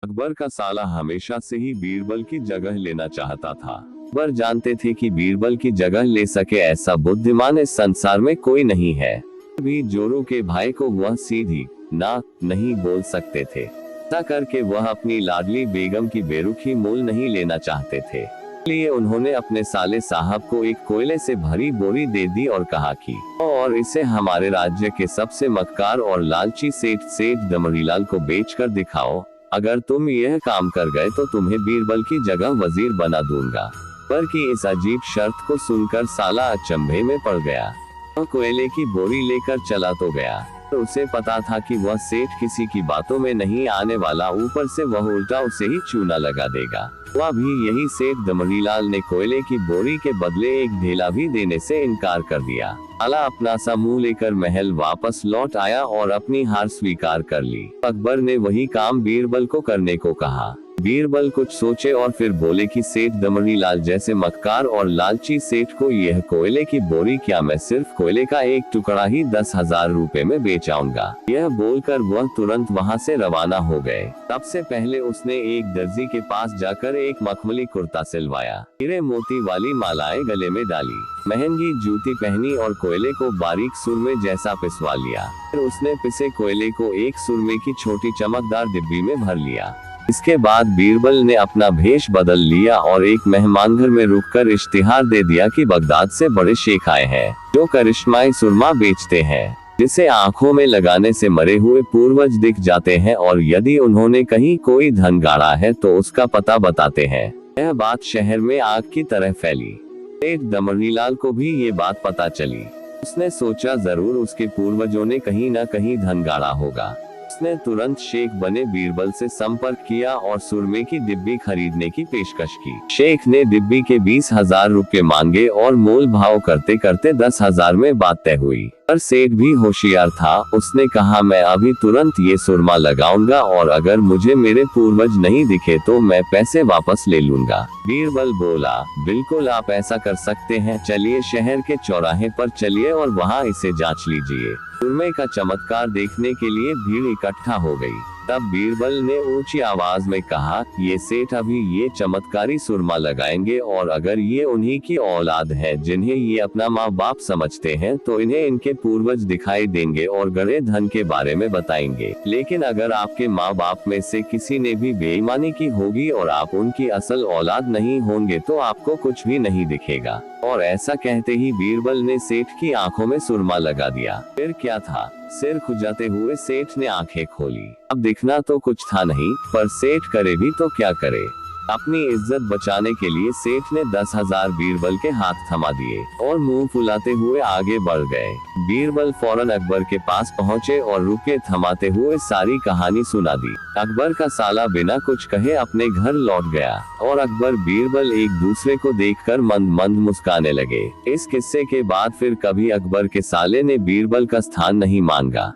अकबर का साला हमेशा से ही बीरबल की जगह लेना चाहता था। अकबर जानते थे कि बीरबल की जगह ले सके ऐसा बुद्धिमान इस संसार में कोई नहीं है। भी जोरू के भाई को वह सीधी ना नहीं बोल सकते थे। ऐसा करके वह अपनी लाडली बेगम की बेरुखी मोल नहीं लेना चाहते थे। इसलिए उन्होंने अपने साले साहब को एक कोयले से भरी बोरी दे दी और कहा कि और इसे हमारे राज्य के सबसे मक्कार और लालची सेठ दमरीलाल को बेचकर दिखाओ। अगर तुम यह काम कर गए तो तुम्हें बीरबल की जगह वजीर बना दूंगा। पर की इस अजीब शर्त को सुनकर साला अचंभे में पड़ गया। वह कोयले की बोरी लेकर चला तो गया, तो उसे पता था कि वह सेठ किसी की बातों में नहीं आने वाला, ऊपर से वह उल्टा उसे ही चूना लगा देगा। वह भी यही सेठ दमरीलाल ने कोयले की बोरी के बदले एक ढेला भी देने से इनकार कर दिया। साला अपना सा मुंह लेकर महल वापस लौट आया और अपनी हार स्वीकार कर ली। अकबर ने वही काम बीरबल को करने को कहा। बीरबल कुछ सोचे और फिर बोले कि सेठ दमरीलाल जैसे मक्कार और लालची सेठ को यह कोयले की बोरी क्या, मैं सिर्फ कोयले का एक टुकड़ा ही 10,000 रुपए में बेच आऊंगा। यह बोलकर वह तुरंत वहां से रवाना हो गए। सबसे पहले उसने एक दर्जी के पास जाकर एक मखमली कुर्ता सिलवाया, हीरे मोती वाली मालाएं गले में डाली, महंगी जूती पहनी और कोयले को बारीक सुरमे जैसा पिसवा लिया। फिर उसने पिसे कोयले को एक सुरमे की छोटी चमकदार डिब्बी में भर लिया। इसके बाद बीरबल ने अपना भेष बदल लिया और एक मेहमान घर में रुककर इश्तिहार दे दिया कि बगदाद से बड़े शेख आए हैं जो करिश्माई सुरमा बेचते हैं, जिसे आंखों में लगाने से मरे हुए पूर्वज दिख जाते हैं और यदि उन्होंने कहीं कोई धन गाड़ा है तो उसका पता बताते हैं। यह बात शहर में आग की तरह फैली। सेठ दमरीलाल को भी ये बात पता चली। उसने सोचा जरूर उसके पूर्वजों ने कहीं न कहीं धन गाड़ा होगा। उसने तुरंत शेख बने बीरबल से संपर्क किया और सुरमे की डिब्बी खरीदने की पेशकश की। शेख ने डिब्बी के 20,000 रुपए मांगे और मोल भाव करते करते 10,000 में बात तय हुई। पर सेठ भी होशियार था। उसने कहा, मैं अभी तुरंत ये सुरमा लगाऊंगा और अगर मुझे मेरे पूर्वज नहीं दिखे तो मैं पैसे वापस ले लूंगा। बीरबल बोला, बिल्कुल आप ऐसा कर सकते हैं। चलिए शहर के चौराहे पर चलिए और वहाँ इसे जांच लीजिए। सुरमे का चमत्कार देखने के लिए भीड़ इकट्ठा हो गई। तब बीरबल ने ऊंची आवाज में कहा, ये सेठ अभी ये चमत्कारी सुरमा लगाएंगे और अगर ये उन्हीं की औलाद है जिन्हें ये अपना माँ बाप समझते हैं तो इन्हें इनके पूर्वज दिखाई देंगे और गड़े धन के बारे में बताएंगे। लेकिन अगर आपके माँ बाप में से किसी ने भी बेईमानी की होगी और आप उनकी असल औलाद नहीं होंगे तो आपको कुछ भी नहीं दिखेगा। और ऐसा कहते ही बीरबल ने सेठ की आंखों में सुरमा लगा दिया। फिर क्या था, सिर खुजाते हुए सेठ ने आंखें खोली। अब दिखना तो कुछ था नहीं, पर सेठ करे भी तो क्या करे। अपनी इज्जत बचाने के लिए सेठ ने 10,000 बीरबल के हाथ थमा दिए और मुंह फुलाते हुए आगे बढ़ गए। बीरबल फौरन अकबर के पास पहुंचे और रुपये थमाते हुए सारी कहानी सुना दी। अकबर का साला बिना कुछ कहे अपने घर लौट गया और अकबर बीरबल एक दूसरे को देखकर मंद मंद मुस्काने लगे। इस किस्से के बाद फिर कभी अकबर के साले ने बीरबल का स्थान नहीं मांगा।